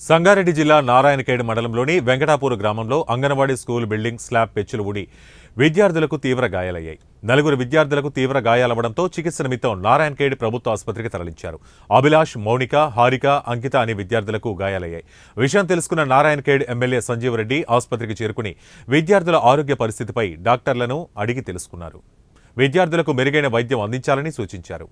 సంగారెడ్డి జిల్లా నారాయణఖేడ్ మండలంలోని వెంకటాపూర్ గ్రామంలో అంగన్వాడీ స్కూల్ బిల్డింగ్ స్లాబ్ పెచ్చులు ఊడి విద్యార్థులకు తీవ్ర గాయాలయ్యాయి. 4 విద్యార్థులకు తీవ్ర గాయాలవడంతో చికిత్స నిమిత్తం నారాయణఖేడ్ ప్రభుత్వ ఆసుపత్రికి తరలించారు. అభిలాష్, మౌనిక, హారిక, అంకిత అనే విద్యార్థులకు గాయాలయ్యాయి. విషయం తెలుసుకున్న నారాయణఖేడ్ ఎమ్మెల్యే సంజీవ్ రెడ్డి ఆసుపత్రికి చేరుకుని విద్యార్థుల ఆరోగ్య పరిస్థితిపై డాక్టర్లను అడిగి తెలుసుకున్నారు. విద్యార్థులకు మెరుగైన వైద్యం అందించాలని సూచించారు.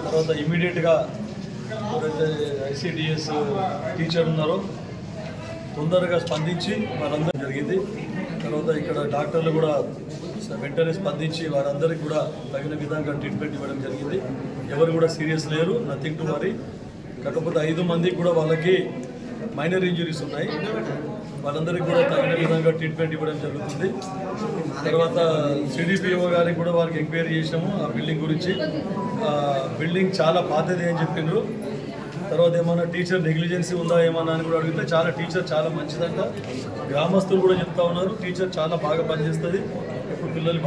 తర్వాత ఇమీడియట్గా ఎవరైతే ఐసిడిఎస్ టీచర్ ఉన్నారో తొందరగా స్పందించి వారందరూ జరిగింది. తర్వాత ఇక్కడ డాక్టర్లు కూడా వెంటనే స్పందించి వారందరికీ కూడా తగిన విధంగా ట్రీట్మెంట్ ఇవ్వడం జరిగింది. ఎవరు కూడా సీరియస్ లేరు, నథింగ్ టు వరీ. కాకపోతే 5 మందికి కూడా వాళ్ళకి మైనర్ ఇంజురీస్ ఉన్నాయి. వాళ్ళందరికీ కూడా తగిన విధంగా ట్రీట్మెంట్ ఇవ్వడం జరుగుతుంది. తర్వాత సిడిపిఓ గారికి కూడా వారికి ఎంక్వైరీ చేసినాము ఆ బిల్డింగ్ గురించి. బిల్డింగ్ చాలా పాతది అని చెప్పిండ్రు. తర్వాత ఏమైనా టీచర్ నెగ్లిజెన్సీ ఉందా ఏమన్నా అని కూడా అడిగితే టీచర్ చాలా మంచిదంట. గ్రామస్తులు కూడా చెప్తా ఉన్నారు టీచర్ చాలా బాగా పనిచేస్తుంది. ఇప్పుడు పిల్లలు